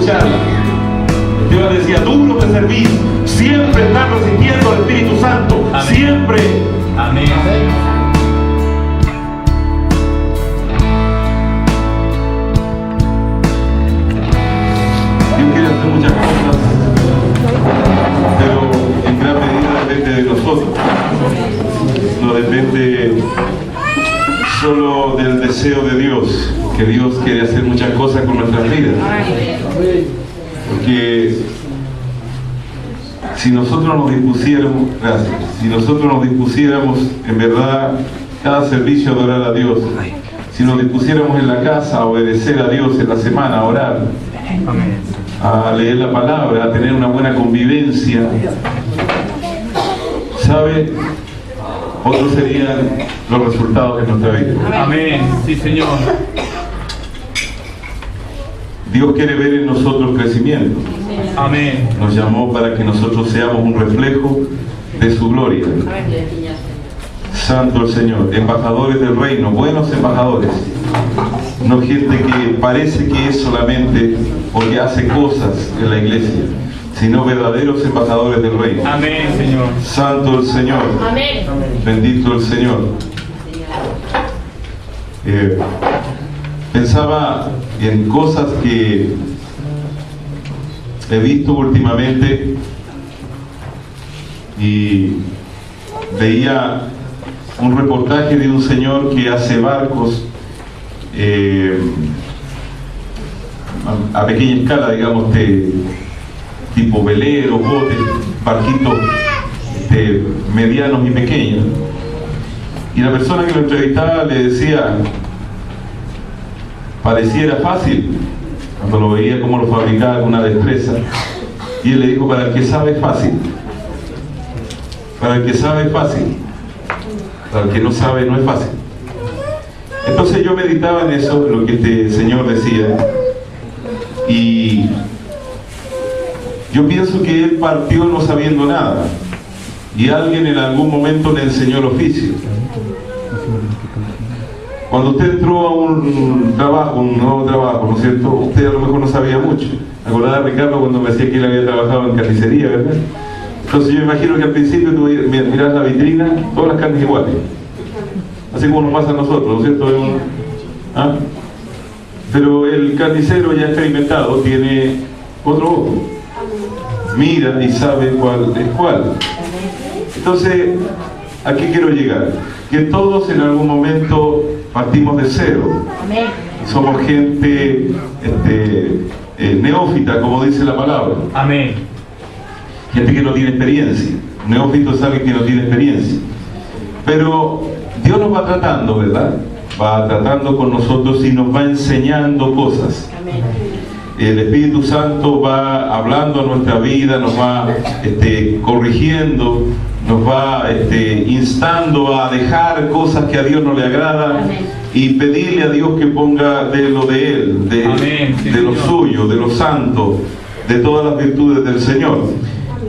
escucharla. Esteban decía, duro de servir, siempre estar resistiendo al Espíritu Santo. Amén. Siempre. Amén. Dios quiere hacer muchas cosas, pero en gran medida depende de nosotros. No depende solo del deseo de Dios, que Dios quiere hacer muchas cosas con nuestras vidas. Porque si nosotros nos dispusiéramos, si nosotros nos dispusiéramos en verdad cada servicio a adorar a Dios, si nos dispusiéramos en la casa a obedecer a Dios en la semana, a orar, a leer la palabra, a tener una buena convivencia, ¿sabe? Otros serían los resultados de nuestra vida. Amén. Sí, Señor. Dios quiere ver en nosotros crecimiento. Amén. Nos llamó para que nosotros seamos un reflejo de su gloria. Santo el Señor. Embajadores del reino, buenos embajadores. No gente que parece que es solamente porque hace cosas en la iglesia, sino verdaderos embajadores del reino. Amén, Señor. Santo el Señor. Amén. Bendito el Señor. Pensaba en cosas que he visto últimamente y veía un reportaje de un señor que hace barcos a pequeña escala, digamos, tipo veleros, botes, barquitos medianos y pequeños. Y la persona que lo entrevistaba le decía, pareciera fácil, cuando lo veía cómo lo fabricaba con una destreza, y él le dijo, para el que sabe es fácil, para el que sabe es fácil, para el que no sabe no es fácil. Entonces yo meditaba en eso, lo que este señor decía, y yo pienso que él partió no sabiendo nada, y alguien en algún momento le enseñó el oficio. Cuando usted entró a un trabajo, un nuevo trabajo, ¿no es cierto? Usted a lo mejor no sabía mucho. ¿Me acordaba Ricardo cuando me decía que él había trabajado en carnicería, verdad? Entonces yo imagino que al principio tú mirás la vitrina, todas las carnes iguales. Así como nos pasa a nosotros, ¿no es cierto? ¿Ah? Pero el carnicero ya experimentado tiene otro ojo. Mira y sabe cuál es cuál. Entonces, ¿a qué quiero llegar? Que todos en algún momento partimos de cero. Somos gente neófita, como dice la palabra. Amén. Gente que no tiene experiencia. Neófito es alguien que no tiene experiencia. Pero Dios nos va tratando, ¿verdad? Va tratando con nosotros y nos va enseñando cosas. El Espíritu Santo va hablando a nuestra vida, nos va corrigiendo, nos va instando a dejar cosas que a Dios no le agradan y pedirle a Dios que ponga de lo de Él, de lo suyo, de lo santo, de todas las virtudes del Señor.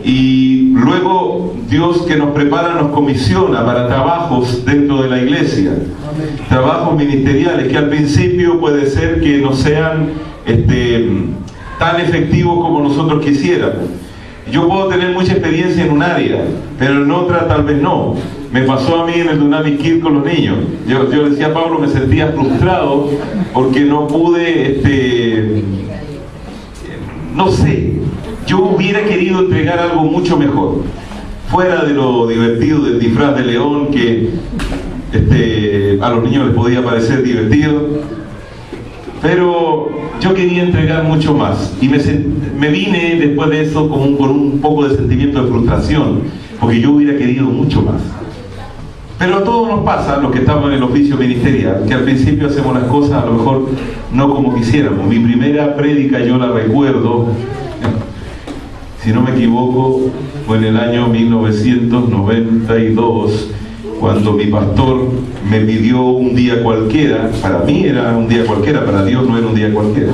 Y luego Dios, que nos prepara, nos comisiona para trabajos dentro de la iglesia, trabajos ministeriales que al principio puede ser que no sean tan efectivos como nosotros quisiéramos. Yo puedo tener mucha experiencia en un área, pero en otra tal vez no. Me pasó a mí en el Dynamic Kids con los niños. Yo decía a Pablo, me sentía frustrado porque no pude, no sé, yo hubiera querido entregar algo mucho mejor, fuera de lo divertido del disfraz de león, que a los niños les podía parecer divertido, pero yo quería entregar mucho más y me vine después de eso con un poco de sentimiento de frustración, porque yo hubiera querido mucho más. Pero a todos nos pasa, los que estamos en el oficio ministerial, que al principio hacemos las cosas a lo mejor no como quisiéramos. Mi primera prédica yo la recuerdo, si no me equivoco, fue en el año 1992, cuando mi pastor me pidió un día cualquiera. Para mí era un día cualquiera, para Dios no era un día cualquiera.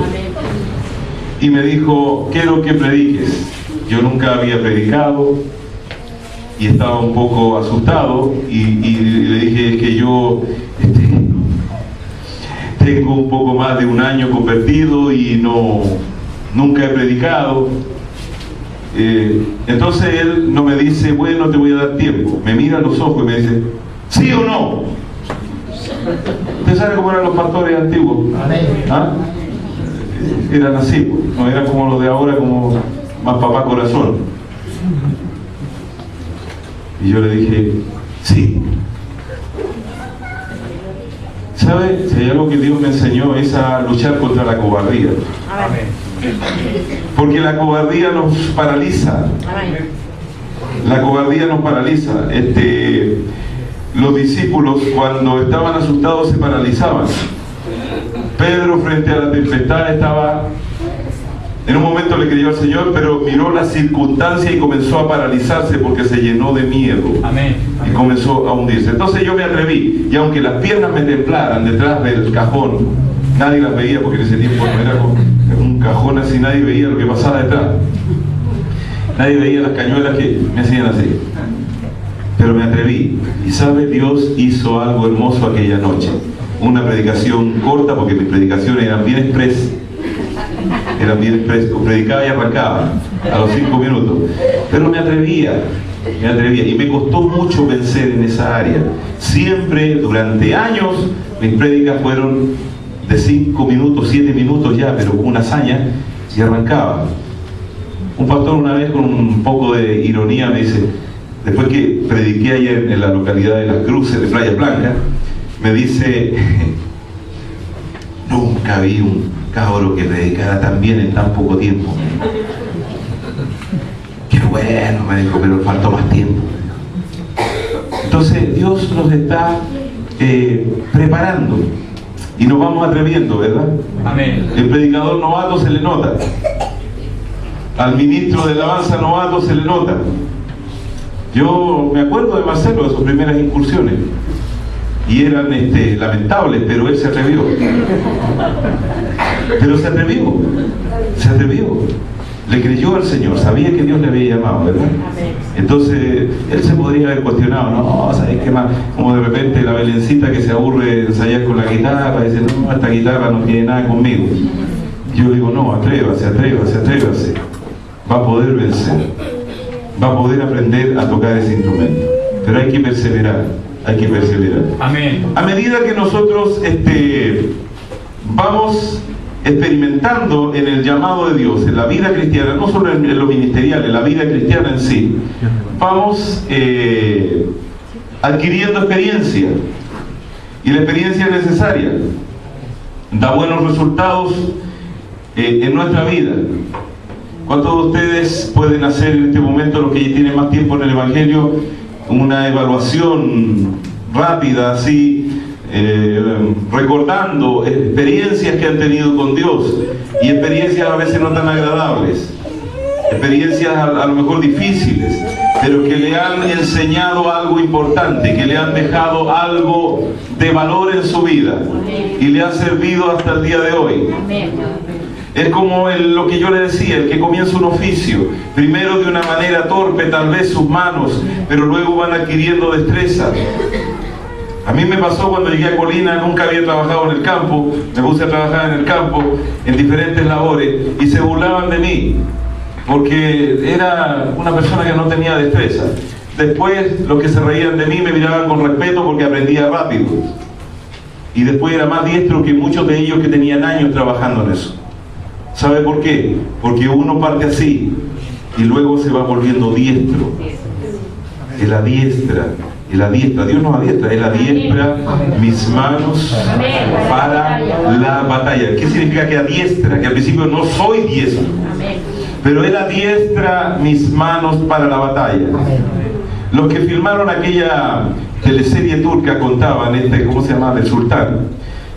Y me dijo, quiero que prediques. Yo nunca había predicado y estaba un poco asustado y le dije, es que yo tengo un poco más de un año convertido y no nunca he predicado. Entonces él no me dice, bueno, te voy a dar tiempo. Me mira a los ojos y me dice, ¿sí o no? ¿Usted sabe cómo eran los pastores antiguos? ¿Ah? Eran así, pues. No eran como los de ahora, como más papá corazón. Y yo le dije, sí. ¿Sabe? Si hay algo que Dios me enseñó es a luchar contra la cobardía. Amén. Porque la cobardía nos paraliza. La cobardía nos paraliza. Los discípulos, cuando estaban asustados, se paralizaban. Pedro, frente a la tempestad, estaba... En un momento le creyó al Señor, pero miró la circunstancia y comenzó a paralizarse porque se llenó de miedo. Amén. Y comenzó a hundirse. Entonces yo me atreví, y aunque las piernas me temblaran detrás del cajón, nadie las veía porque en ese tiempo no era un cajón así, nadie veía lo que pasaba detrás. Nadie veía las cañuelas que me hacían así. Pero me atreví. Y sabe, Dios hizo algo hermoso aquella noche. Una predicación corta, porque mis predicaciones eran bien express. Predicaba y arrancaba a los 5 minutos. Pero me atrevía. Y me costó mucho vencer en esa área. Siempre, durante años, mis prédicas fueron de 5 minutos, 7 minutos ya, pero con una hazaña, y arrancaba. Un pastor una vez, con un poco de ironía, me dice, después que prediqué ayer en la localidad de Las Cruces, de Playa Blanca, me dice, nunca vi un cabro que predicara tan bien en tan poco tiempo. Qué bueno, me dijo, pero faltó más tiempo. Entonces Dios nos está preparando y nos vamos atreviendo, ¿verdad? Amén. El predicador novato se le nota, al ministro de alabanza novato se le nota. Yo me acuerdo de Marcelo, de sus primeras incursiones, y eran lamentables, pero él se atrevió. Pero se atrevió, le creyó al Señor, sabía que Dios le había llamado, ¿verdad? Entonces él se podría haber cuestionado, no, ¿sabes qué más? Como de repente la Belencita que se aburre de ensayar con la guitarra, dice, no, esta guitarra no tiene nada conmigo. Yo digo, no, atrévase, va a poder vencer, va a poder aprender a tocar ese instrumento, pero hay que perseverar. Amén. A medida que nosotros vamos experimentando en el llamado de Dios, en la vida cristiana, no solo en lo ministerial, en la vida cristiana en sí, vamos adquiriendo experiencia, y la experiencia es necesaria, da buenos resultados en nuestra vida. ¿Cuántos de ustedes pueden hacer en este momento, los que ya tienen más tiempo en el Evangelio, una evaluación rápida, así, recordando experiencias que han tenido con Dios, y experiencias a veces no tan agradables, experiencias a lo mejor difíciles, pero que le han enseñado algo importante, que le han dejado algo de valor en su vida y le ha servido hasta el día de hoy? Es como lo que yo le decía, el que comienza un oficio, primero de una manera torpe, tal vez sus manos, pero luego van adquiriendo destreza. A mí me pasó cuando llegué a Colina, nunca había trabajado en el campo, me puse a trabajar en el campo, en diferentes labores, y se burlaban de mí, porque era una persona que no tenía destreza. Después, los que se reían de mí me miraban con respeto porque aprendía rápido. Y después era más diestro que muchos de ellos que tenían años trabajando en eso. ¿Sabe por qué? Porque uno parte así y luego se va volviendo diestro. Es la diestra. Dios nos adiestra. Él adiestra mis manos para la batalla. ¿Qué significa que adiestra? Que al principio no soy diestro, pero Él adiestra mis manos para la batalla. Los que filmaron aquella teleserie turca contaban, ¿cómo se llama? El sultán.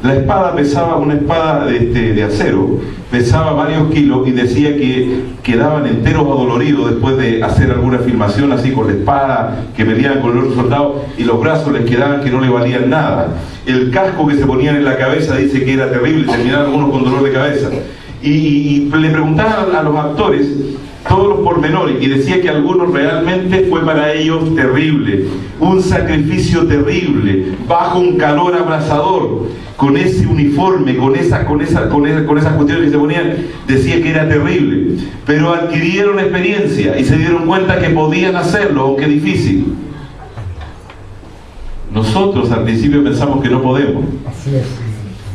La espada pesaba, una espada de acero, pesaba varios kilos, y decía que quedaban enteros adoloridos después de hacer alguna filmación así con la espada, que peleaban con el otro soldado, y los brazos les quedaban que no le valían nada. El casco que se ponían en la cabeza dice que era terrible, terminaban algunos con dolor de cabeza. Y le preguntaban a los actores todos los pormenores, y decía que algunos realmente fue para ellos terrible, un sacrificio terrible, bajo un calor abrasador, con ese uniforme, con esas cuestiones que se ponían, decía que era terrible, pero adquirieron experiencia y se dieron cuenta que podían hacerlo, aunque difícil. Nosotros al principio pensamos que no podemos,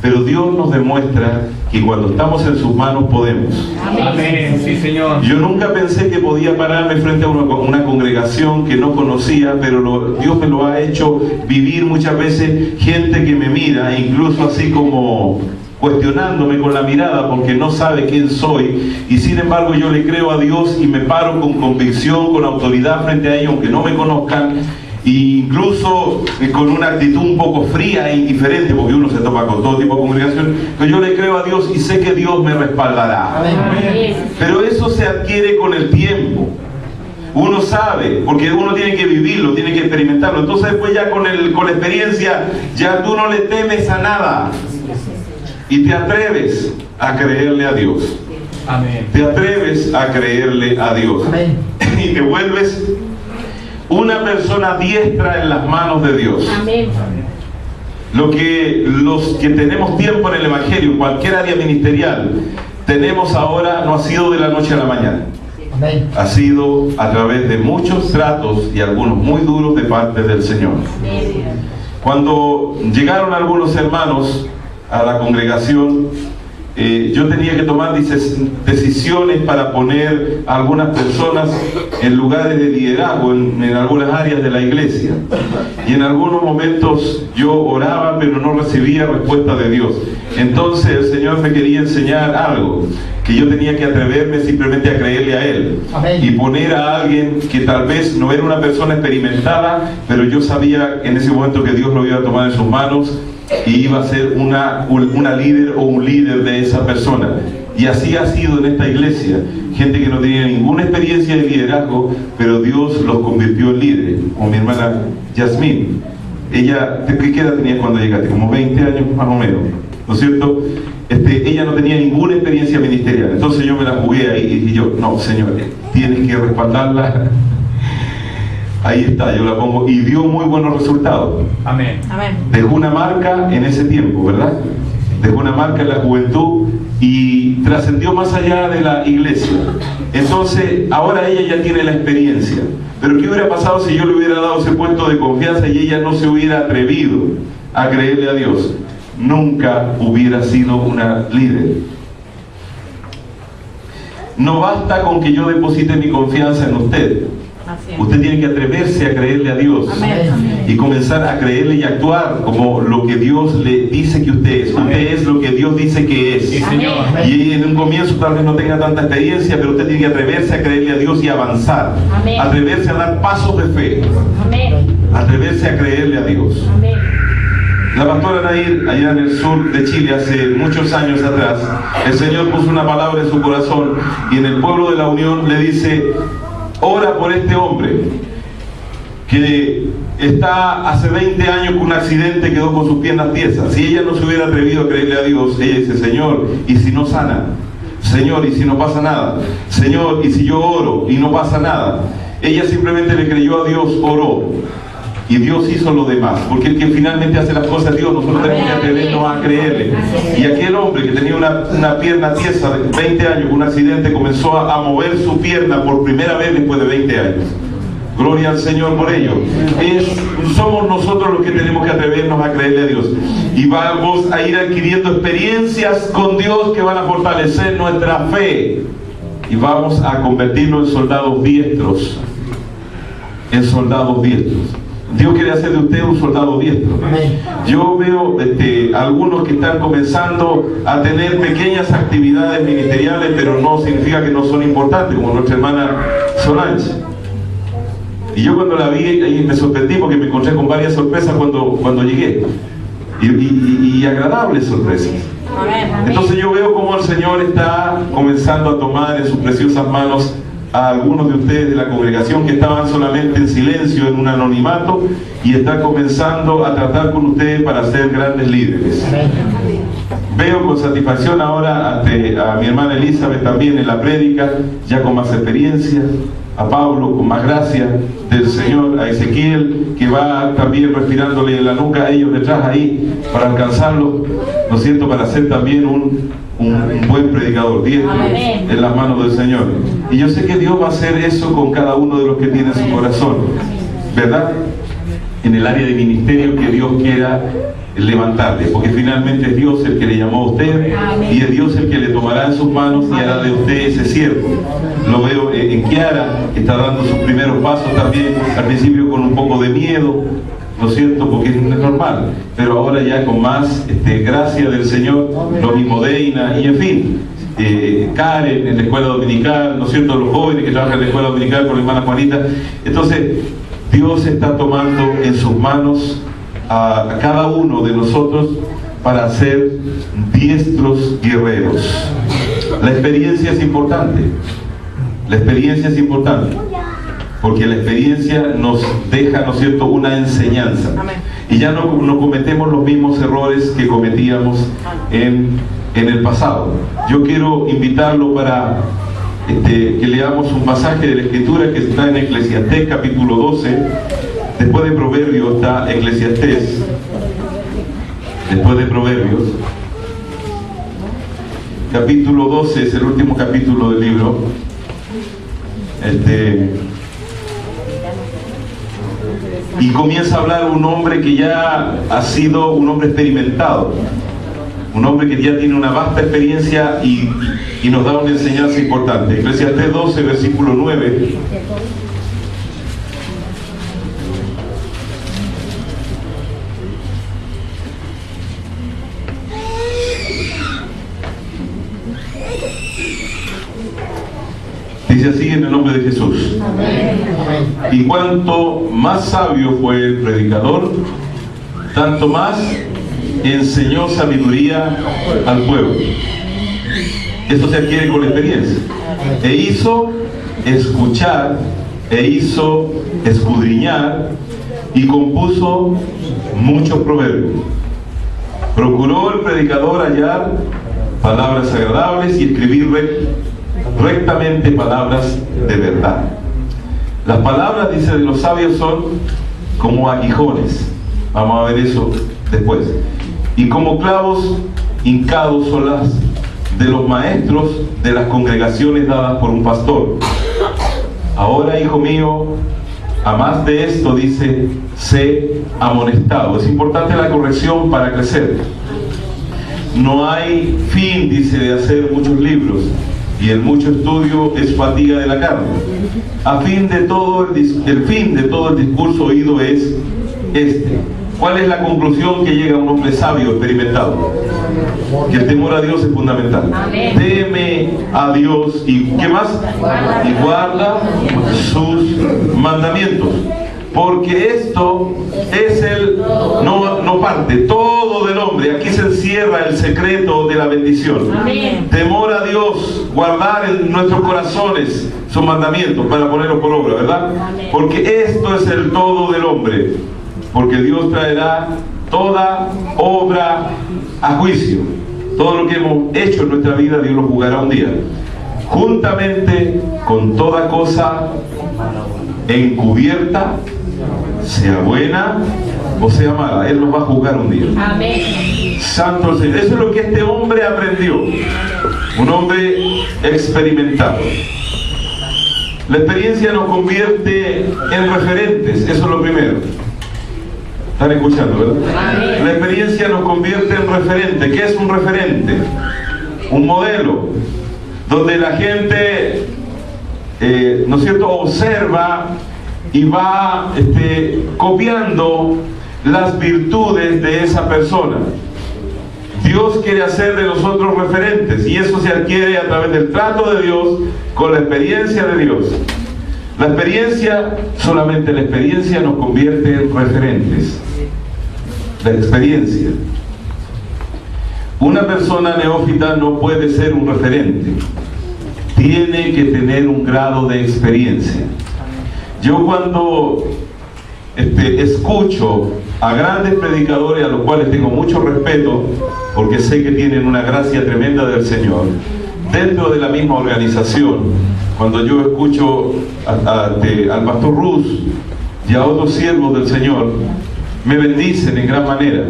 pero Dios nos demuestra que cuando estamos en sus manos podemos. Amén. Sí, Señor. Yo nunca pensé que podía pararme frente a una congregación que no conocía, pero Dios me lo ha hecho vivir muchas veces. Gente que me mira, incluso así como cuestionándome con la mirada porque no sabe quién soy, y sin embargo yo le creo a Dios y me paro con convicción, con autoridad frente a ellos, aunque no me conozcan. E incluso con una actitud un poco fría e indiferente, porque uno se topa con todo tipo de congregación, pero yo le creo a Dios y sé que Dios me respaldará. Amén. Pero eso se adquiere con el tiempo. Uno sabe, porque uno tiene que vivirlo, tiene que experimentarlo. Entonces después ya con la experiencia, ya tú no le temes a nada y te atreves a creerle a Dios. Amén. Te atreves a creerle a Dios. Amén. Y te vuelves una persona diestra en las manos de Dios. Amén. Los que tenemos tiempo en el Evangelio, en cualquier área ministerial, tenemos ahora, no ha sido de la noche a la mañana. Amén. Ha sido a través de muchos tratos y algunos muy duros de parte del Señor. Amén. Cuando llegaron algunos hermanos a la congregación, yo tenía que tomar decisiones para poner a algunas personas en lugares de liderazgo en algunas áreas de la iglesia, y en algunos momentos yo oraba pero no recibía respuesta de Dios. Entonces el Señor me quería enseñar algo, que yo tenía que atreverme simplemente a creerle a Él. Amén. Y poner a alguien que tal vez no era una persona experimentada, pero yo sabía en ese momento que Dios lo iba a tomar en sus manos y iba a ser una líder o un líder de esa persona. Y así ha sido en esta iglesia. Gente que no tenía ninguna experiencia de liderazgo, pero Dios los convirtió en líderes. Como mi hermana Yasmín. Ella, ¿qué edad tenías cuando llegaste? Como 20 años más o menos, ¿no es cierto? Ella no tenía ninguna experiencia ministerial. Entonces yo me la jugué ahí y dije yo, no, Señor, tienes que respaldarla. Ahí está, yo la pongo, y dio muy buenos resultados. Amén. Amén. Dejó una marca en ese tiempo, ¿verdad? Dejó una marca en la juventud y trascendió más allá de la iglesia. Entonces, ahora ella ya tiene la experiencia. Pero ¿qué hubiera pasado si yo le hubiera dado ese puesto de confianza y ella no se hubiera atrevido a creerle a Dios? Nunca hubiera sido una líder. No basta con que yo deposite mi confianza en usted. Usted tiene que atreverse a creerle a Dios. Amén. Y comenzar a creerle y actuar como lo que Dios le dice que usted es. Amén. Usted es lo que Dios dice que es. Sí, Señor. Y en un comienzo tal vez no tenga tanta experiencia, pero usted tiene que atreverse a creerle a Dios y avanzar. Amén. Atreverse a dar pasos de fe. Amén. Atreverse a creerle a Dios. Amén. La pastora Nair, allá en el sur de Chile, hace muchos años atrás, el Señor puso una palabra en su corazón y en el pueblo de la Unión le dice: ora por este hombre que está hace 20 años con un accidente, quedó con sus piernas tiesas. Si ella no se hubiera atrevido a creerle a Dios, ella dice: Señor, ¿y si no sana? Señor, ¿y si no pasa nada? Señor, ¿y si yo oro y no pasa nada? Ella simplemente le creyó a Dios, oró, y Dios hizo lo demás, porque el que finalmente hace las cosas es Dios. Nosotros tenemos que atrevernos a creerle. Y aquel hombre que tenía una pierna tiesa de 20 años, un accidente, comenzó a mover su pierna por primera vez después de 20 años. Gloria al Señor por ello. Somos nosotros los que tenemos que atrevernos a creerle a Dios. Y vamos a ir adquiriendo experiencias con Dios que van a fortalecer nuestra fe. Y vamos a convertirnos en soldados diestros. En soldados diestros. Dios quiere hacer de usted un soldado diestro. Yo veo algunos que están comenzando a tener pequeñas actividades ministeriales, pero no significa que no son importantes, como nuestra hermana Solange. Y yo cuando la vi ahí me sorprendí porque me encontré con varias sorpresas cuando llegué. Y agradables sorpresas. Entonces yo veo cómo el Señor está comenzando a tomar en sus preciosas manos a algunos de ustedes de la congregación que estaban solamente en silencio, en un anonimato, y está comenzando a tratar con ustedes para ser grandes líderes. Veo con satisfacción ahora a mi hermana Elizabeth también en la prédica, ya con más experiencia, a Pablo con más gracia del Señor, a Ezequiel que va también respirándole en la nuca a ellos detrás ahí para alcanzarlo, ¿no es cierto?, para ser también un buen predicador, diestro en las manos del Señor. Y yo sé que Dios va a hacer eso con cada uno de los que tiene su corazón, ¿verdad? En el área de ministerio que Dios quiera levantarle, porque finalmente es Dios el que le llamó a usted. Amén. Y es Dios el que le tomará en sus manos y hará de usted ese siervo. Lo veo en Kiara, que está dando sus primeros pasos también, al principio con un poco de miedo, ¿no es cierto?, porque es normal, pero ahora ya con más gracia del Señor, lo mismo Deina, y en fin, Karen en la escuela dominical, ¿no es cierto?, los jóvenes que trabajan en la escuela dominical con la hermana Juanita. Entonces Dios está tomando en sus manos a cada uno de nosotros para ser diestros guerreros. La experiencia es importante. La experiencia es importante, porque la experiencia nos deja, ¿no es cierto?, una enseñanza. Amén. Y ya no cometemos los mismos errores que cometíamos en el pasado. Yo quiero invitarlo para que leamos un pasaje de la Escritura que está en Eclesiastés capítulo 12. Después de Proverbios está Eclesiastés. Después de Proverbios, capítulo 12 es el último capítulo del libro. Y comienza a hablar un hombre que ya ha sido un hombre experimentado, un hombre que ya tiene una vasta experiencia y nos da una enseñanza importante. Eclesiastés 12, versículo 9. Dice así en el nombre de Jesús. Amén. Y cuanto más sabio fue el predicador, tanto más enseñó sabiduría al pueblo. Esto se adquiere con la experiencia. E hizo escuchar, e hizo escudriñar, y compuso muchos proverbios. Procuró el predicador hallar palabras agradables y escribir rectamente palabras de verdad. Las palabras, dice, de los sabios son como aguijones. Vamos a ver eso después. Y como clavos hincados son las de los maestros de las congregaciones dadas por un pastor. Ahora, hijo mío, a más de esto, dice, sé amonestado. Es importante la corrección para crecer. No hay fin, dice, de hacer muchos libros, y el mucho estudio es fatiga de la carne. El fin de todo el discurso oído es este. ¿Cuál es la conclusión que llega a un hombre sabio, experimentado? Que el temor a Dios es fundamental. Amén. Teme a Dios y ¿qué más? Y guarda sus mandamientos. Porque esto es no parte, todo del hombre. Aquí se encierra el secreto de la bendición. Amén. Temor a Dios, guardar en nuestros corazones sus mandamientos para ponerlos por obra, ¿verdad? Amén. Porque esto es el todo del hombre. Porque Dios traerá toda obra a juicio. Todo lo que hemos hecho en nuestra vida, Dios lo juzgará un día. Juntamente con toda cosa encubierta, sea buena o sea mala, Él nos va a juzgar un día. Amén. Santo el Señor. Eso es lo que este hombre aprendió. Un hombre experimentado. La experiencia nos convierte en referentes. Eso es lo primero. ¿Están escuchando, verdad? Amén. La experiencia nos convierte en referente. ¿Qué es un referente? Un modelo donde la gente, ¿no es cierto?, observa y va copiando las virtudes de esa persona. Dios quiere hacer de nosotros referentes, y eso se adquiere a través del trato de Dios con la experiencia de Dios. La experiencia, solamente la experiencia nos convierte en referentes. La experiencia. Una persona neófita no puede ser un referente. Tiene que tener un grado de experiencia. Yo cuando escucho a grandes predicadores a los cuales tengo mucho respeto, porque sé que tienen una gracia tremenda del Señor, dentro de la misma organización. Cuando yo escucho al pastor Ruz y a otros siervos del Señor, me bendicen en gran manera,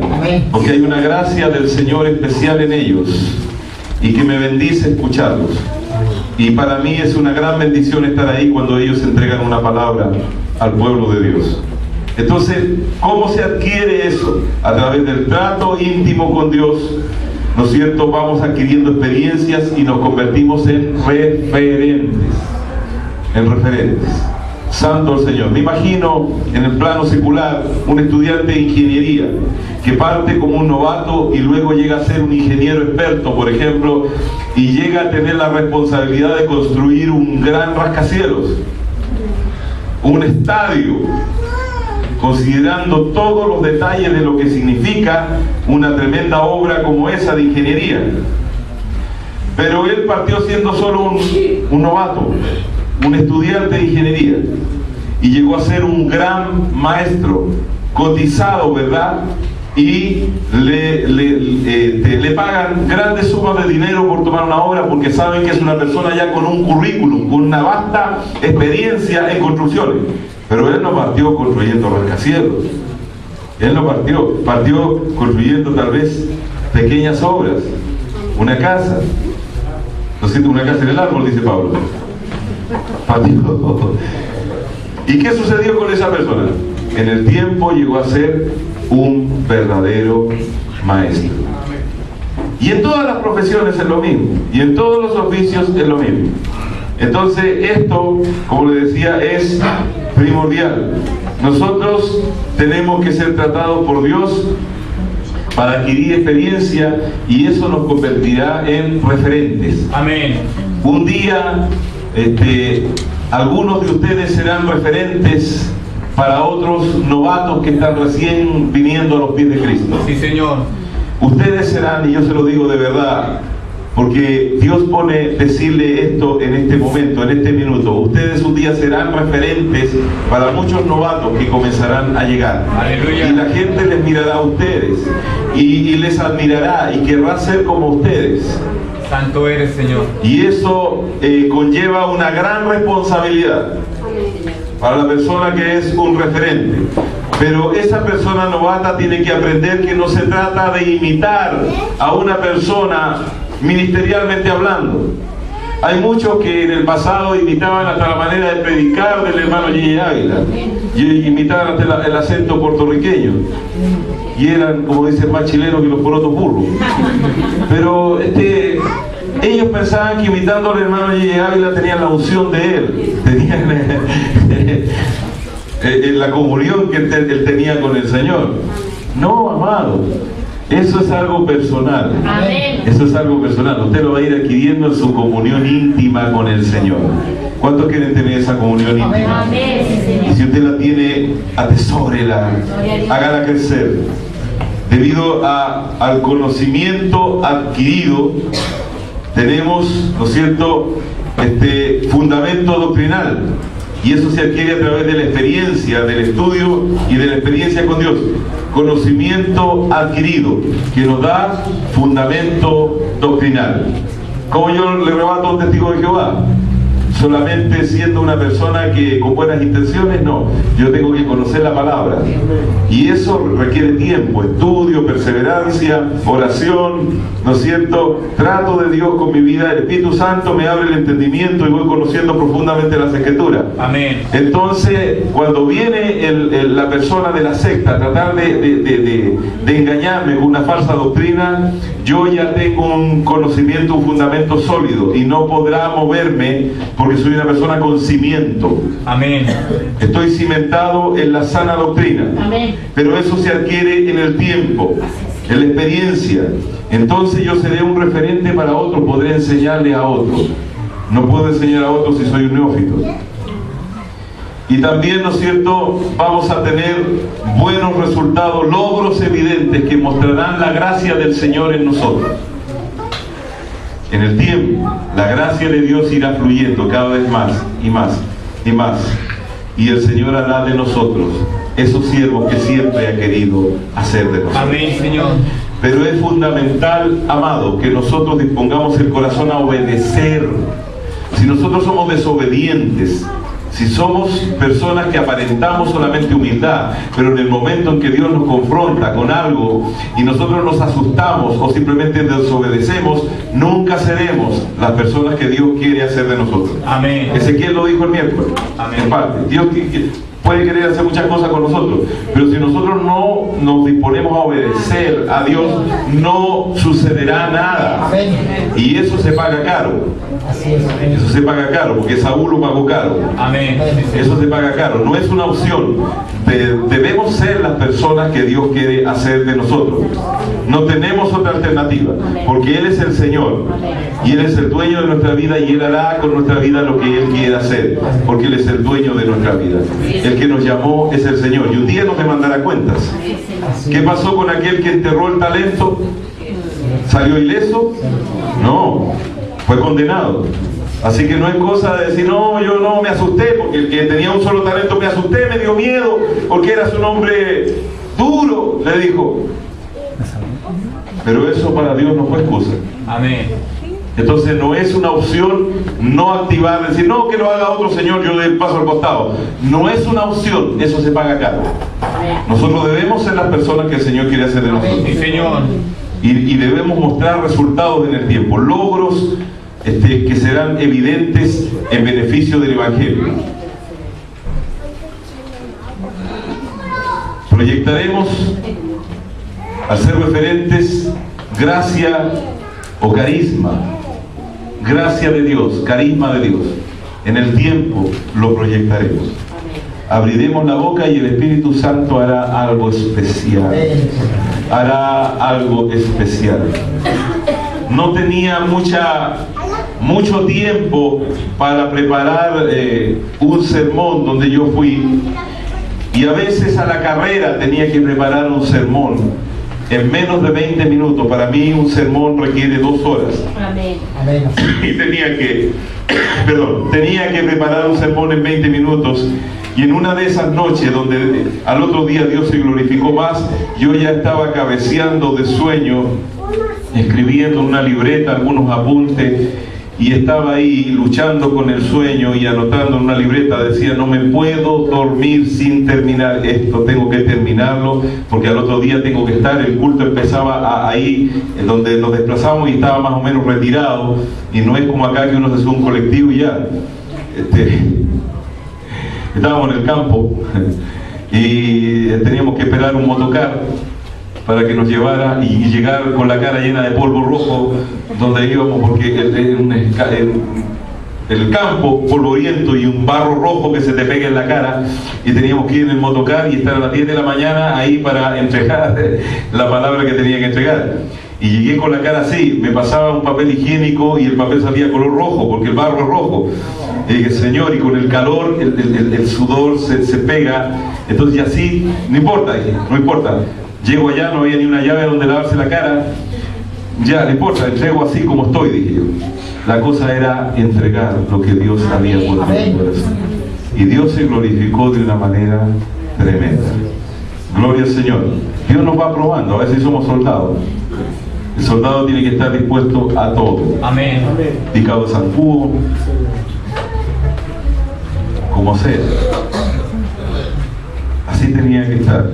porque hay una gracia del Señor especial en ellos y que me bendice escucharlos. Y para mí es una gran bendición estar ahí cuando ellos entregan una palabra al pueblo de Dios. Entonces, ¿cómo se adquiere eso? A través del trato íntimo con Dios, ¿no es cierto? Vamos adquiriendo experiencias y nos convertimos en referentes. En referentes. Santo el Señor. Me imagino en el plano secular un estudiante de ingeniería que parte como un novato y luego llega a ser un ingeniero experto, por ejemplo, y llega a tener la responsabilidad de construir un gran rascacielos, un estadio, considerando todos los detalles de lo que significa una tremenda obra como esa de ingeniería. Pero él partió siendo solo un novato, un estudiante de ingeniería, y llegó a ser un gran maestro, cotizado, ¿verdad? Y le pagan grandes sumas de dinero por tomar una obra, porque saben que es una persona ya con un currículum, con una vasta experiencia en construcciones. Pero él no partió construyendo rascacielos, él no partió construyendo tal vez pequeñas obras, una casa, ¿no es cierto? Una casa en el árbol, dice Pablo. ¿Y qué sucedió con esa persona? En el tiempo llegó a ser un verdadero maestro. Y en todas las profesiones es lo mismo, y en todos los oficios es lo mismo. Entonces esto, como le decía, es primordial. Nosotros tenemos que ser tratados por Dios para adquirir experiencia, y eso nos convertirá en referentes. Amén. Un día algunos de ustedes serán referentes para otros novatos que están recién viniendo a los pies de Cristo. Sí, Señor. Ustedes serán, y yo se lo digo de verdad, porque Dios pone decirle esto en este momento, en este minuto. Ustedes un día serán referentes para muchos novatos que comenzarán a llegar. Aleluya. Y la gente les mirará a ustedes y les admirará y querrá ser como ustedes. Santo eres, Señor. Y eso conlleva una gran responsabilidad para la persona que es un referente. Pero esa persona novata tiene que aprender que no se trata de imitar a una persona ministerialmente hablando. Hay muchos que en el pasado imitaban hasta la manera de predicar del hermano Gigi Ávila, y imitaban hasta el acento puertorriqueño, y eran, como dicen, más chilenos que los porotos burros. Pero ellos pensaban que imitando al hermano Gigi Ávila tenían la unción de él, tenían la comunión que él tenía con el Señor. No, amado, eso es algo personal. Amén. Eso es algo personal. Usted lo va a ir adquiriendo en su comunión íntima con el Señor. ¿Cuántos quieren tener esa comunión íntima? Amén. Y si usted la tiene, atesórela, hágala crecer. Debido al conocimiento adquirido, tenemos, ¿no es cierto?, fundamento doctrinal. Y eso se adquiere a través de la experiencia, del estudio y de la experiencia con Dios. Conocimiento adquirido, que nos da fundamento doctrinal. ¿Cómo yo le rebato a un testigo de Jehová? Solamente siendo una persona que con buenas intenciones, no. Yo tengo que conocer la palabra. Y eso requiere tiempo, estudio, perseverancia, oración, ¿no es cierto? Trato de Dios con mi vida. El Espíritu Santo me abre el entendimiento y voy conociendo profundamente las Escrituras. Amén. Entonces, cuando viene la persona de la secta a tratar de engañarme con una falsa doctrina, yo ya tengo un conocimiento, un fundamento sólido, y no podrá moverme, porque soy una persona con cimiento. Amén. Estoy cimentado en la sana doctrina. Amén. Pero eso se adquiere en el tiempo, en la experiencia. Entonces yo seré un referente para otro, podré enseñarle a otros. No puedo enseñar a otros si soy un neófito. Y también, ¿no es cierto?, vamos a tener buenos resultados, logros evidentes que mostrarán la gracia del Señor en nosotros. En el tiempo, la gracia de Dios irá fluyendo cada vez más y más y más. Y el Señor hará de nosotros esos siervos que siempre ha querido hacer de nosotros. Amén, Señor. Pero es fundamental, amado, que nosotros dispongamos el corazón a obedecer. Si nosotros somos desobedientes, si somos personas que aparentamos solamente humildad, pero en el momento en que Dios nos confronta con algo y nosotros nos asustamos o simplemente desobedecemos, nunca seremos las personas que Dios quiere hacer de nosotros. Amén. Ezequiel lo dijo el miércoles. Amén. En parte, Dios puede querer hacer muchas cosas con nosotros, pero si nosotros no nos disponemos a obedecer a Dios, no sucederá nada. Y eso se paga caro. Eso se paga caro, porque Saúl lo pagó caro. Amén. Eso se paga caro, no es una opción. Debemos ser las personas que Dios quiere hacer de nosotros. No tenemos otra alternativa, porque Él es el Señor y Él es el dueño de nuestra vida, y Él hará con nuestra vida lo que Él quiera hacer, porque Él es el dueño de nuestra vida. El que nos llamó es el Señor, y un día nos demandará cuentas. ¿Qué pasó con aquel que enterró el talento? ¿Salió ileso? No, fue condenado. Así que no es cosa de decir, no, yo no me asusté, porque el que tenía un solo talento me asusté, me dio miedo, porque eras un hombre duro, le dijo. Pero eso para Dios no fue excusa. Amén. Entonces no es una opción no activar, decir, no, que lo haga otro señor, yo le paso al costado. No es una opción, eso se paga caro. Nosotros debemos ser las personas que el Señor quiere hacer de nosotros. Sí, Señor. Y debemos mostrar resultados en el tiempo, logros que serán evidentes en beneficio del Evangelio. Proyectaremos, al ser referentes, gracia o carisma, gracia de Dios, carisma de Dios. En el tiempo lo proyectaremos. Abriremos la boca y el Espíritu Santo hará algo especial. Hará algo especial. No tenía mucho tiempo para preparar un sermón donde yo fui, y a veces a la carrera tenía que preparar un sermón en menos de 20 minutos. Para mí un sermón requiere 2 horas. Amén. Y tenía que preparar un sermón en 20 minutos. Y en una de esas noches donde al otro día Dios se glorificó más, yo ya estaba cabeceando de sueño, escribiendo en una libreta algunos apuntes, y estaba ahí luchando con el sueño y anotando en una libreta. Decía, no me puedo dormir sin terminar esto, tengo que terminarlo, porque al otro día tengo que estar. El culto empezaba ahí donde nos desplazamos, y estaba más o menos retirado, y no es como acá que uno se sube a un colectivo y ya. Estábamos en el campo y teníamos que esperar un motocar para que nos llevara y llegar con la cara llena de polvo rojo donde íbamos, porque el campo polvoriento y un barro rojo que se te pega en la cara, y teníamos que ir en el motocar y estar a las 10 de la mañana ahí para entregar la palabra que tenía que entregar. Y llegué con la cara así, me pasaba un papel higiénico y el papel salía color rojo, porque el barro es rojo. Y dije, Señor, y con el calor, el sudor se pega. Entonces, y así, no importa, dije, no importa. Llego allá, no había ni una llave donde lavarse la cara. Ya, no importa, entrego así como estoy, dije yo. La cosa era entregar lo que Dios había puesto en mi corazón. Y Dios se glorificó de una manera tremenda. Gloria al Señor. Dios nos va probando, a veces somos soldados. El soldado tiene que estar dispuesto a todo. Amén. Picado de zancudo, como sea. Así tenía que estar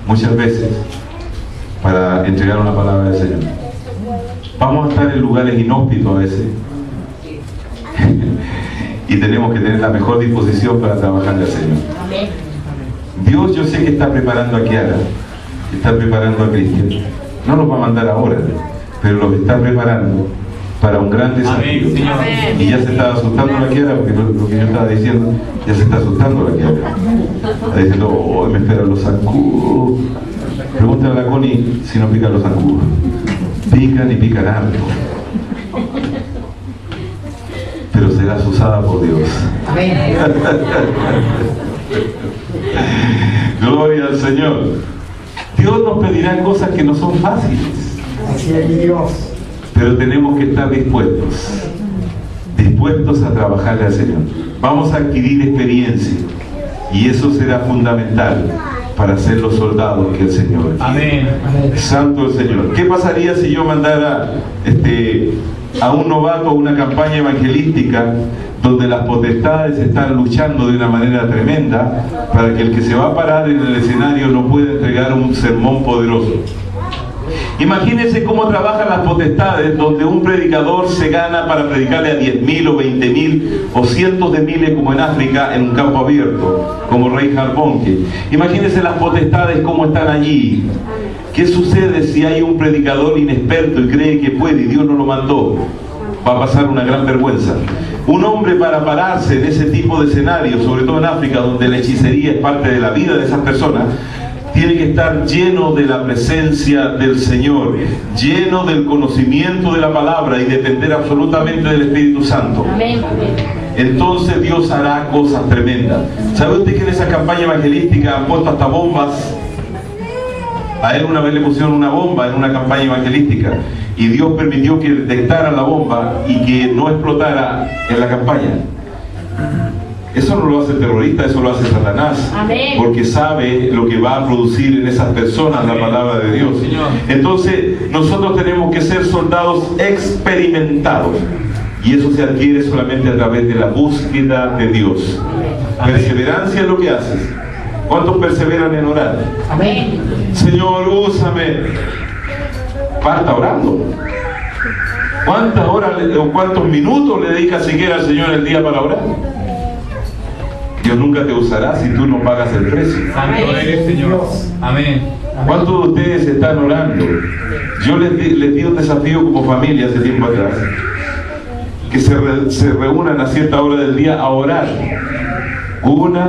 muchas veces para entregar una palabra del Señor. Vamos a estar en lugares inhóspitos a veces y tenemos que tener la mejor disposición para trabajarle al Señor. Dios, yo sé que está preparando a Kiara, está preparando a Cristian. No los va a mandar ahora, pero los está preparando para un gran desafío. Amén, y ya se está asustando la Kiara, porque lo que yo estaba diciendo, ya se está asustando la Kiara. Está diciendo, oh, me esperan los zancudos. Pregúntale a la Connie si no pican los zancudos. Pican y pican harto. Pero serás usada por Dios. Gloria al Señor. Dios nos pedirá cosas que no son fáciles. Así es, mi Dios. Pero tenemos que estar dispuestos a trabajarle al Señor. Vamos a adquirir experiencia. Y eso será fundamental para ser los soldados que el Señor quiere. Amén. Santo el Señor. ¿Qué pasaría si yo mandara a un novato a una campaña evangelística donde las potestades están luchando de una manera tremenda para que el que se va a parar en el escenario no pueda entregar un sermón poderoso? Imagínense cómo trabajan las potestades, donde un predicador se gana para predicarle a 10.000 o 20.000 o cientos de miles, como en África, en un campo abierto, como Reinhard Bonnke. Imagínense las potestades cómo están allí. ¿Qué sucede si hay un predicador inexperto y cree que puede y Dios no lo mandó? Va a pasar una gran vergüenza. Un hombre, para pararse en ese tipo de escenarios, sobre todo en África, donde la hechicería es parte de la vida de esas personas, tiene que estar lleno de la presencia del Señor, lleno del conocimiento de la palabra y depender absolutamente del Espíritu Santo. Amén. Entonces Dios hará cosas tremendas. ¿Sabe usted que en esa campaña evangelística han puesto hasta bombas? A él una vez le pusieron una bomba en una campaña evangelística y Dios permitió que detectara la bomba y que no explotara en la campaña. Eso no lo hace el terrorista, eso lo hace Satanás. Amén. Porque sabe lo que va a producir en esas personas la palabra de Dios. Entonces nosotros tenemos que ser soldados experimentados, y eso se adquiere solamente a través de la búsqueda de Dios. Perseverancia es lo que haces. ¿Cuántos perseveran en orar? Amén. Señor, úsame. Parta orando. ¿Cuántas horas o cuántos minutos le dedicas siquiera al Señor el día para orar? Dios nunca te usará si tú no pagas el precio. Santo eres, Señor. Amén. ¿Cuántos de ustedes están orando? Yo les di un desafío como familia hace tiempo atrás, que se reúnan a cierta hora del día a orar. 1,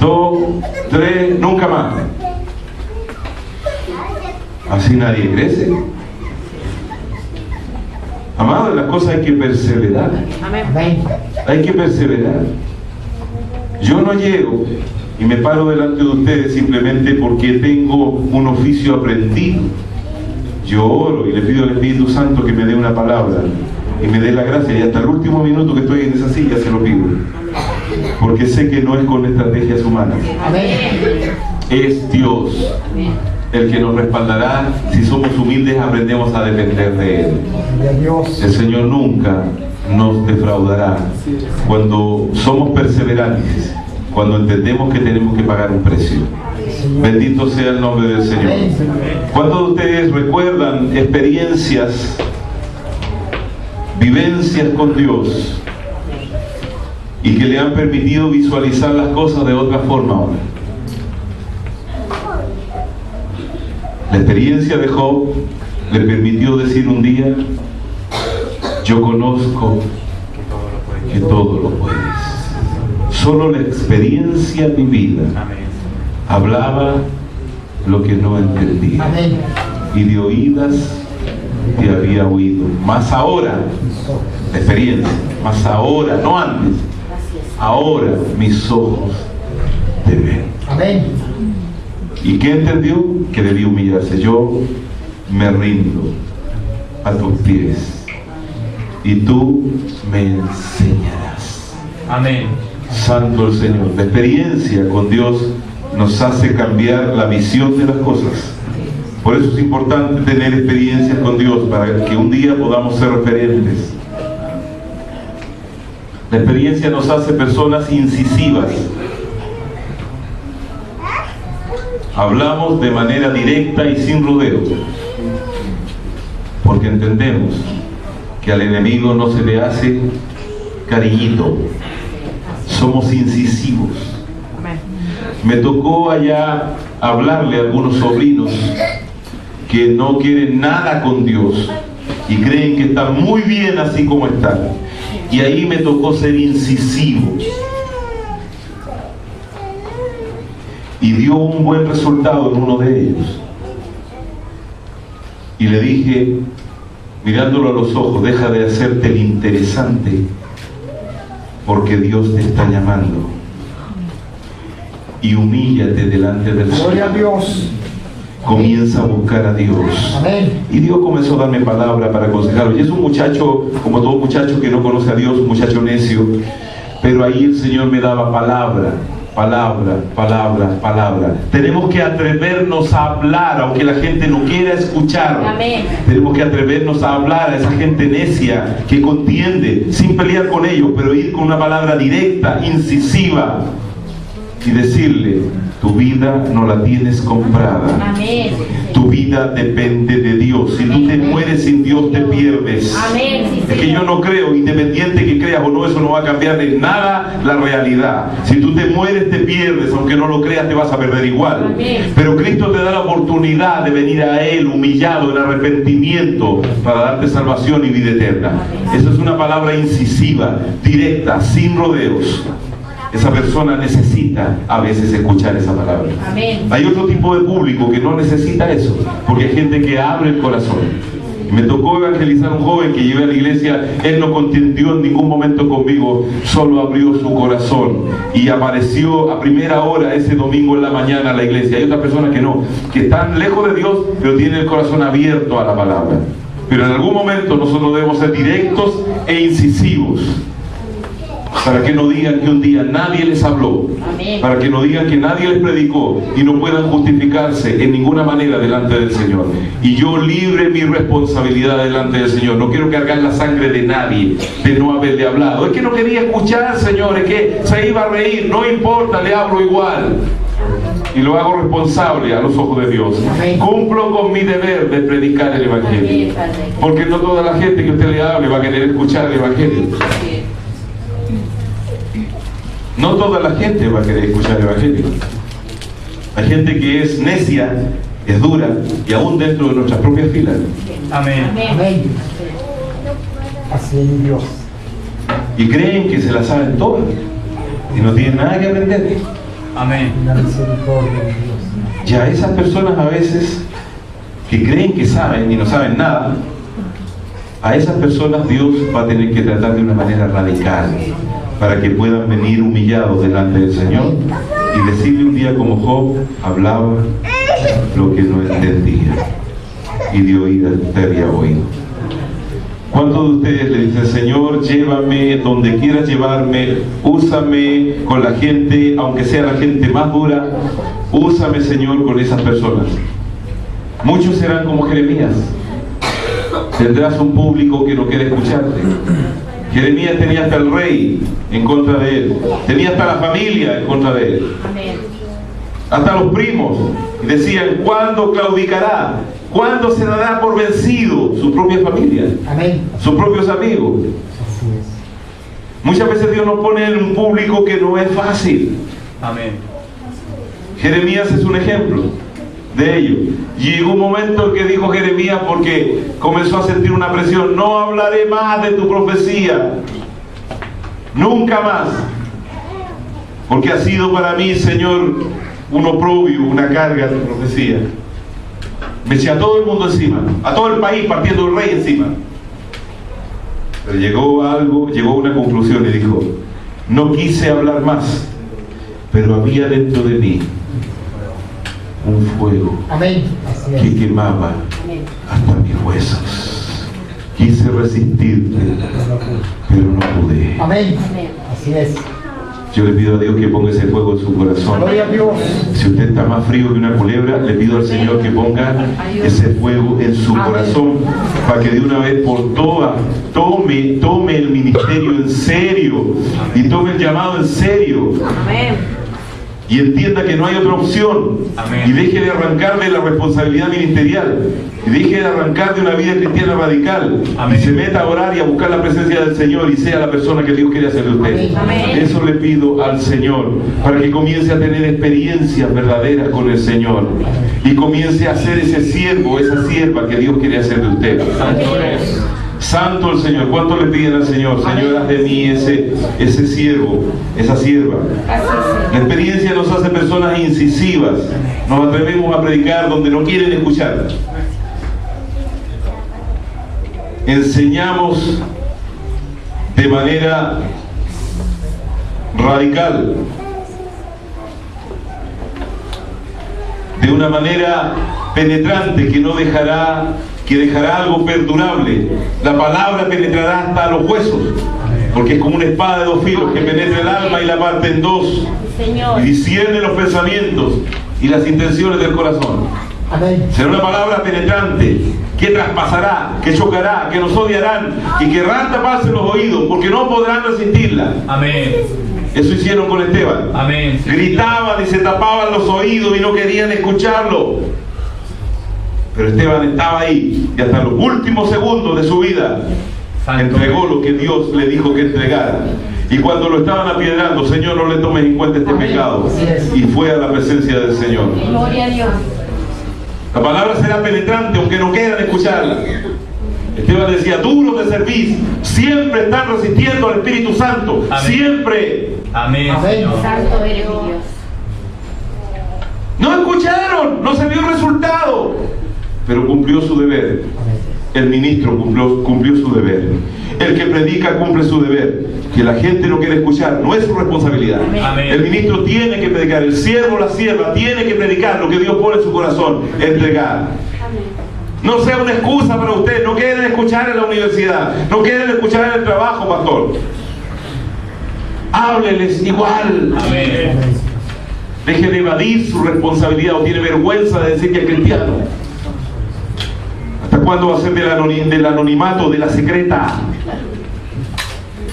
2, 3, nunca más. Así nadie crece. Amado, las cosas hay que perseverar. Amén. Hay que perseverar. Yo no llego y me paro delante de ustedes simplemente porque tengo un oficio aprendido. Yo oro y le pido al Espíritu Santo que me dé una palabra y me dé la gracia, y hasta el último minuto que estoy en esa silla se lo pido, porque sé que no es con estrategias humanas. Es Dios el que nos respaldará. Si somos humildes, aprendemos a depender de Él. El Señor nunca nos defraudará cuando somos perseverantes, cuando entendemos que tenemos que pagar un precio. Bendito sea el nombre del Señor. ¿Cuántos de ustedes recuerdan experiencias, vivencias con Dios y que le han permitido visualizar las cosas de otra forma ahora? La experiencia de Job le permitió decir un día: yo conozco que todo lo puedes. Solo la experiencia vivida hablaba lo que no entendía. Y de oídas te había oído. Más ahora, la experiencia, más ahora, no antes. Ahora mis ojos te ven. Amén. ¿Y qué entendió? Que debía humillarse. Yo me rindo a tus pies y tú me enseñarás. Amén. Santo el Señor. La experiencia con Dios nos hace cambiar la visión de las cosas. Por eso es importante tener experiencias con Dios, para que un día podamos ser referentes. La experiencia nos hace personas incisivas. Hablamos de manera directa y sin rodeos, porque entendemos que al enemigo no se le hace cariñito. Somos incisivos. Me tocó allá hablarle a algunos sobrinos que no quieren nada con Dios y creen que están muy bien así como están, y ahí me tocó ser incisivo, y dio un buen resultado en uno de ellos. Y le dije, mirándolo a los ojos: deja de hacerte el interesante, porque Dios te está llamando, y humíllate delante del Señor. Gloria a Dios. Comienza a buscar a Dios. Amén. Y Dios comenzó a darme palabra para aconsejarlo. Y es un muchacho, como todo muchacho que no conoce a Dios, un muchacho necio, pero ahí el Señor me daba palabra palabra, palabra, palabra. Tenemos que atrevernos a hablar, aunque la gente no quiera escuchar. Amén. Tenemos que atrevernos a hablar a esa gente necia que contiende, sin pelear con ellos, pero ir con una palabra directa, incisiva, y decirle: tu vida no la tienes comprada. Amén. Tu vida depende de Dios. Si tú te mueres sin Dios, te pierdes. Amén. Sí, Es que yo no creo, independiente que creas o no, eso no va a cambiar de nada la realidad. Si tú te mueres, te pierdes, aunque no lo creas, te vas a perder igual. Amén. Pero Cristo te da la oportunidad de venir a Él humillado en arrepentimiento para darte salvación y vida eterna. Eso es una palabra incisiva, directa, sin rodeos. Esa persona necesita a veces escuchar esa palabra. Amén. Hay otro tipo de público que no necesita eso, porque hay gente que abre el corazón. Y me tocó evangelizar a un joven que llevé a la iglesia. Él no contendió en ningún momento conmigo, solo abrió su corazón y apareció a primera hora ese domingo en la mañana a la iglesia. Hay otras personas que no, que están lejos de Dios, pero tienen el corazón abierto a la palabra. Pero en algún momento nosotros debemos ser directos e incisivos, para que no digan que un día nadie les habló, Amén. para que no digan que nadie les predicó y no puedan justificarse en ninguna manera delante del Señor. Y yo libre mi responsabilidad delante del Señor. No quiero cargar la sangre de nadie de no haberle hablado. Es que no quería escuchar, Señor, es que se iba a reír. No importa, le hablo igual. Y lo hago responsable a los ojos de Dios. Amén. Cumplo con mi deber de predicar el Evangelio. Amén, Padre. Porque no toda la gente que usted le hable va a querer escuchar el Evangelio. No toda la gente va a querer escuchar el Evangelio. Hay gente que es necia, es dura, y aún dentro de nuestras propias filas. Amén. Amén. Así es Dios. Y creen que se la saben todas y no tienen nada que aprender. Amén. La misericordia de Dios. Ya esas personas a veces que creen que saben y no saben nada, a esas personas Dios va a tener que tratar de una manera radical, para que puedan venir humillados delante del Señor y decirle un día como Job: hablaba lo que no entendía y de oídas te había oído. ¿Cuántos de ustedes le dicen: Señor, llévame donde quieras llevarme, úsame con la gente, aunque sea la gente más dura, úsame, Señor, con esas personas? Muchos serán como Jeremías. Tendrás un público que no quiere escucharte. Jeremías tenía hasta el rey en contra de él, tenía hasta la familia en contra de él, Amén. hasta los primos, y decían: ¿cuándo claudicará? ¿Cuándo se dará por vencido su propia familia, Amén. sus propios amigos? Así es. Muchas veces Dios nos pone en un público que no es fácil. Amén. Jeremías es un ejemplo de ello. Llegó un momento en que dijo Jeremías, porque comenzó a sentir una presión: no hablaré más de tu profecía, nunca más, porque ha sido para mí, Señor, un oprobio, una carga tu profecía. Me eché a todo el mundo encima, a todo el país, partiendo el rey encima. Pero llegó a una conclusión y dijo: no quise hablar más, pero había dentro de mí un fuego Amén. Así que es. quemaba Amén. hasta mis huesos. Quise resistirte, pero no pude. Amén. Amén. Así es. Yo le pido a Dios que ponga ese fuego en su corazón. Gloria a Dios. Si usted está más frío que una culebra, le pido al Señor que ponga ese fuego en su corazón, para que de una vez por todas tome el ministerio en serio y tome el llamado en serio. Amén. Y entienda que no hay otra opción. Amén. Y deje de arrancar de la responsabilidad ministerial, y deje de arrancar de una vida cristiana radical. Amén. Y se meta a orar y a buscar la presencia del Señor, y sea la persona que Dios quiere hacer de usted. Amén. Eso le pido al Señor, para que comience a tener experiencias verdaderas con el Señor, y comience a ser ese siervo, esa sierva que Dios quiere hacer de usted. Santo eres. Santo el Señor. ¿Cuánto le piden al Señor? Señor, haz de mí ese siervo, esa sierva. Así La experiencia nos hace personas incisivas. Nos atrevemos a predicar donde no quieren escuchar. Enseñamos de manera radical, de una manera penetrante, que dejará algo perdurable. La palabra penetrará hasta los huesos. porque es como una espada de 2 filos que penetra el alma y la parte en 2 y discierne los pensamientos y las intenciones del corazón. Amén. Será una palabra penetrante que traspasará, que chocará, que nos odiarán y querrán taparse los oídos porque no podrán resistirla. Amén. Eso hicieron con Esteban. Amén. Gritaban y se tapaban los oídos y no querían escucharlo. Pero Esteban estaba ahí y hasta los últimos segundos de su vida entregó lo que Dios le dijo que entregara. Y cuando lo estaban apiedrando, Señor, no le tomes en cuenta este pecado. Y fue a la presencia del Señor. Gloria a Dios. La palabra será penetrante aunque no quieran escucharla. Esteban decía, duros de servir, siempre están resistiendo al Espíritu Santo. Amén. Siempre. Amén, Amén. Señor. Santo eres mi Dios. No escucharon, no se vio el resultado, pero cumplió su deber. El ministro cumplió su deber. El que predica cumple su deber. Que la gente no quiere escuchar no es su responsabilidad. Amén. El ministro tiene que predicar, el siervo o la sierva tiene que predicar lo que Dios pone en su corazón, entregar. No sea una excusa para usted. No quieren escuchar en la universidad, no quieren escuchar en el trabajo, pastor. Hábleles igual. Amén. Deje de evadir su responsabilidad o tiene vergüenza de decir que es cristiano. ¿Hasta cuándo va a ser del anonimato, de la secreta?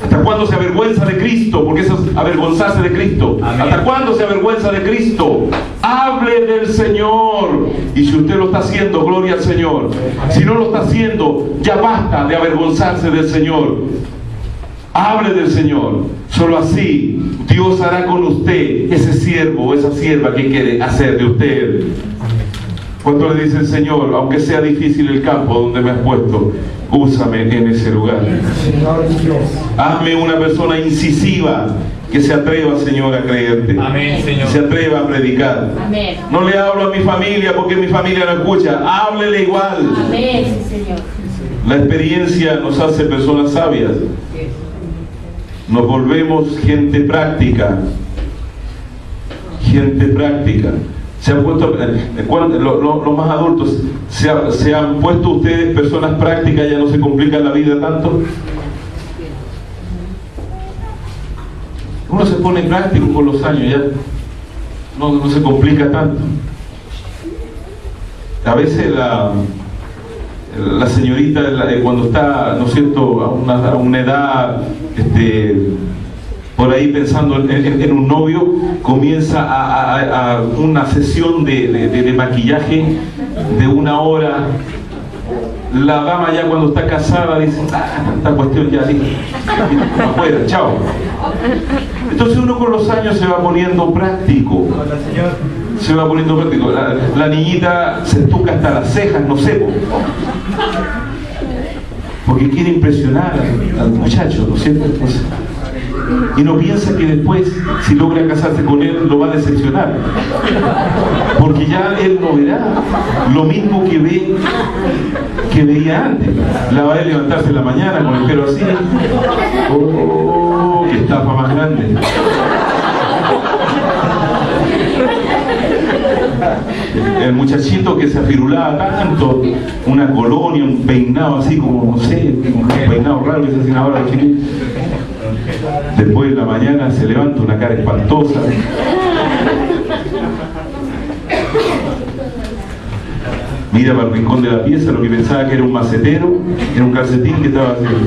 ¿Hasta cuándo se avergüenza de Cristo? Porque eso es avergonzarse de Cristo. Amén. ¿Hasta cuándo se avergüenza de Cristo? Hable del Señor. Y si usted lo está haciendo, gloria al Señor. Si no lo está haciendo, ya basta de avergonzarse del Señor. Hable del Señor. Solo así Dios hará con usted ese siervo o esa sierva que quiere hacer de usted. ¿Cuánto le dicen, Señor, aunque sea difícil el campo donde me has puesto, úsame en ese lugar? Señor Dios. Hazme una persona incisiva que se atreva, Señor, a creerte. Amén, Señor. Se atreva a predicar. Amén. No le hablo a mi familia porque mi familia no escucha. Háblele igual. Amén, sí, Señor. La experiencia nos hace personas sabias. Nos volvemos gente práctica. Gente práctica. Se han puesto, los más adultos, se han puesto ustedes personas prácticas, ya no se complica la vida tanto. Uno se pone práctico con los años, ya no se complica tanto. A veces la señorita cuando está, ¿no es cierto?, a una edad por ahí pensando en un novio, comienza a una sesión de maquillaje de 1 hora. La dama ya cuando está casada dice, esta cuestión ya dice, afuera, chao. Entonces uno con los años se va poniendo práctico. Se va poniendo práctico. La niñita se estuca hasta las cejas, no sé, porque quiere impresionar al muchacho, ¿no es cierto? Entonces, y no piensa que después, si logra casarse con él, lo va a decepcionar, porque ya él no verá lo mismo que veía antes. La va a levantarse en la mañana con el pelo así. ¡Oh, qué estafa más grande! El muchachito que se afirulaba tanto, una colonia, un peinado así como, no sé, un peinado raro que se hacen ahora los chiquitos. Después de la mañana se levanta una cara espantosa. Mira para el rincón de la pieza, lo que pensaba que era un macetero, era un calcetín que estaba haciendo.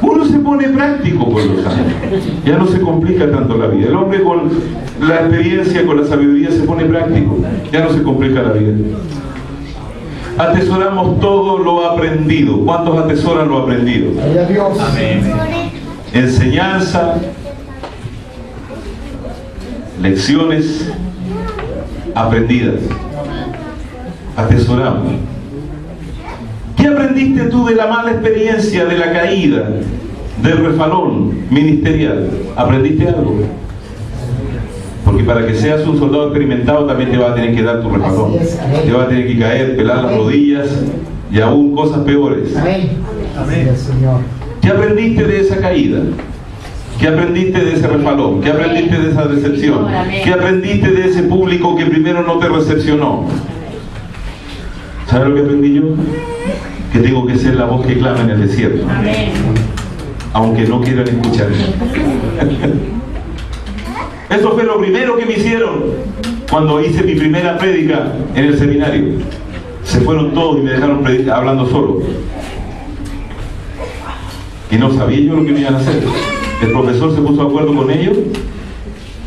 Uno se pone práctico con los años, ya no se complica tanto la vida. El hombre con la experiencia, con la sabiduría se pone práctico, ya no se complica la vida. Atesoramos todo lo aprendido. ¿Cuántos atesoran lo aprendido? Gloria a Dios. Amén. Enseñanza, lecciones aprendidas. Atesoramos. ¿Qué aprendiste tú de la mala experiencia, de la caída, del refalón ministerial? ¿Aprendiste algo? Porque para que seas un soldado experimentado también te va a tener que dar tu refalón. Te va a tener que caer, pelar las rodillas y aún cosas peores. Amén. Amén, Señor. ¿Qué aprendiste de esa caída? ¿Qué aprendiste de ese refalón? ¿Qué aprendiste de esa decepción? ¿Qué aprendiste de ese público que primero no te recepcionó? ¿Sabes lo que aprendí yo? que tengo que ser la voz que clama en el desierto, Amén. aunque no quieran escucharme. Eso fue lo primero que me hicieron cuando hice mi primera prédica en el seminario. Se fueron todos y me dejaron hablando solo. Y no sabía yo lo que me iban a hacer. El profesor se puso de acuerdo con ellos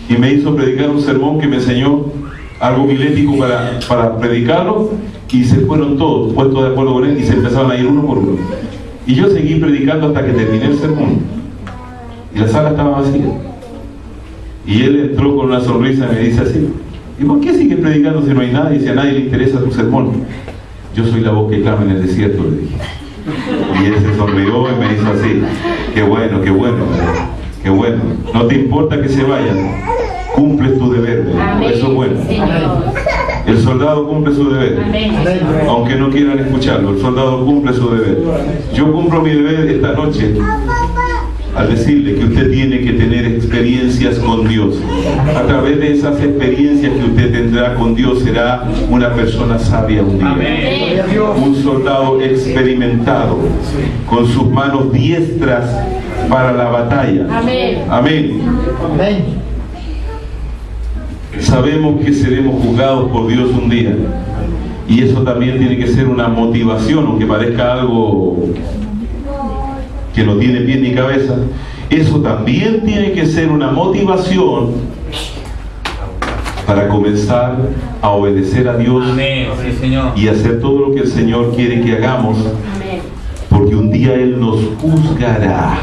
y me hizo predicar un sermón que me enseñó algo milético para predicarlo, y se fueron todos puestos de acuerdo con él y se empezaron a ir uno por uno. Y yo seguí predicando hasta que terminé el sermón. Y la sala estaba vacía. Y él entró con una sonrisa y me dice así: ¿y por qué sigues predicando si no hay nadie, si a nadie le interesa tu sermón? Yo soy la voz que clama en el desierto, le dije. Y él se sonrió y me hizo así: qué bueno, qué bueno, qué bueno. No te importa que se vayan, cumples tu deber, Amén. eso es bueno. Señor. El soldado cumple su deber, Amén. aunque no quieran escucharlo. El soldado cumple su deber. Yo cumplo mi deber esta noche al decirle que usted tiene que tener experiencias con Dios. A través de esas experiencias que usted tendrá con Dios, será una persona sabia un día. Amén. Un soldado experimentado, con sus manos diestras para la batalla. Amén. Amén. Amén. Sabemos que seremos juzgados por Dios un día, y eso también tiene que ser una motivación, aunque parezca algo que no tiene pie ni cabeza. Eso también tiene que ser una motivación para comenzar a obedecer a Dios. Amén. Sí, Señor. Y hacer todo lo que el Señor quiere que hagamos, Amén. porque un día Él nos juzgará.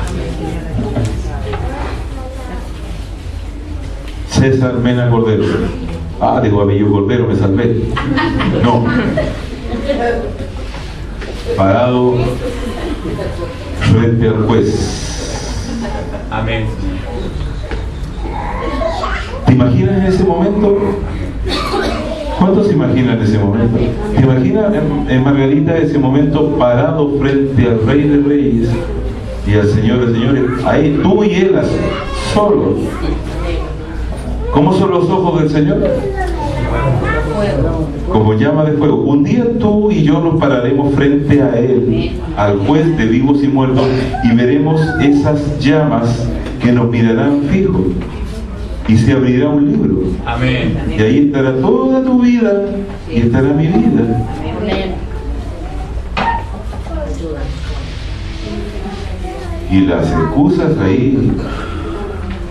César Mena Cordero. Digo, apellido Cordero, me salvé. No. Parado frente al juez. Amén. ¿Te imaginas en ese momento? ¿Cuántos se imaginan en ese momento? ¿Te imaginas en Margarita ese momento parado frente al Rey de Reyes y al Señor de Señores? Ahí tú y Él solos. ¿Cómo son los ojos del Señor? Como llama de fuego. Un día tú y yo nos pararemos frente a Él, al juez de vivos y muertos, y veremos esas llamas que nos mirarán fijo, y se abrirá un libro. Amén. Y ahí estará toda tu vida y estará mi vida. Amén. Y las excusas ahí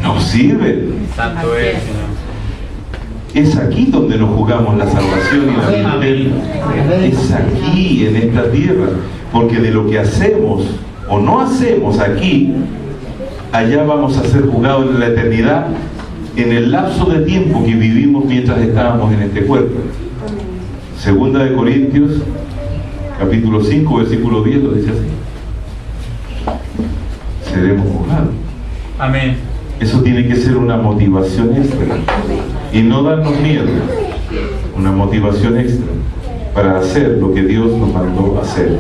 no sirven. Santo es, Señor. Es aquí donde nos jugamos la salvación y la vida eterna. Es aquí, en esta tierra. Porque de lo que hacemos o no hacemos aquí, allá vamos a ser juzgados en la eternidad, en el lapso de tiempo que vivimos mientras estábamos en este cuerpo. Segunda de Corintios, capítulo 5, versículo 10, lo dice así: seremos juzgados. Amén. Eso tiene que ser una motivación extra, y no darnos miedo, una motivación extra para hacer lo que Dios nos mandó hacer.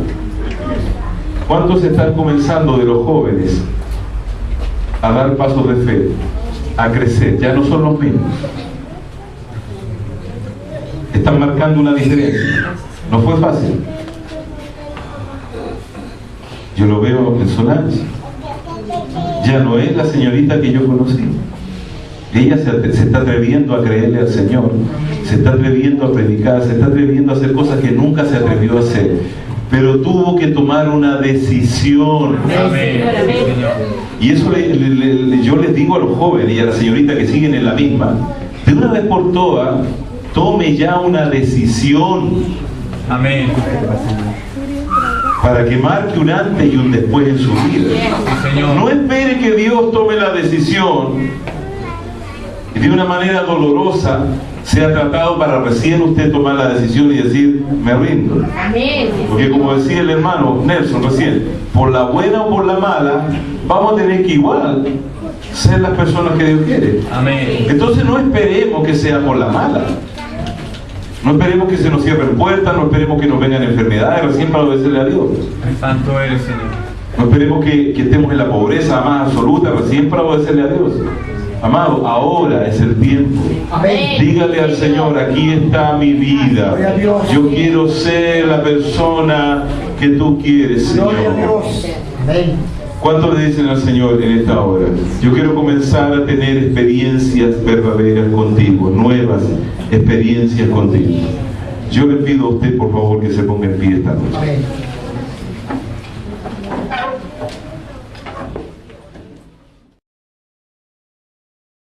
¿Cuántos están comenzando de los jóvenes a dar pasos de fe, a crecer? Ya no son los mismos. Están marcando una diferencia. No fue fácil. Yo lo veo en Solange. Ya no es la señorita que yo conocí. Ella se está atreviendo a creerle al Señor, se está atreviendo a predicar, se está atreviendo a hacer cosas que nunca se atrevió a hacer, pero tuvo que tomar una decisión. Amén. Señor. Y eso yo les digo a los jóvenes y a la señorita que siguen en la misma: de una vez por todas, tome ya una decisión. Amén. Para que marque un antes y un después en su vida. Sí, Señor. No espere que Dios tome la decisión y de una manera dolorosa sea tratado para recién usted tomar la decisión y decir: me rindo. Amén. Porque como decía el hermano Nelson recién, por la buena o por la mala, vamos a tener que igual ser las personas que Dios quiere. Amén. Entonces no esperemos que sea por la mala. No esperemos que se nos cierren puertas, no esperemos que nos vengan enfermedades recién para obedecerle a Dios. Santo eres, Señor. No esperemos que estemos en la pobreza más absoluta recién para obedecerle a Dios. Amado, ahora es el tiempo. Amén. Dígale al Señor: aquí está mi vida. Yo quiero ser la persona que tú quieres, Gloria a Señor. Dios. Amén. ¿Cuánto le dicen al Señor en esta hora? Yo quiero comenzar a tener experiencias verdaderas contigo, nuevas experiencias contigo. Yo le pido a usted, por favor, que se ponga en pie esta noche. Amén.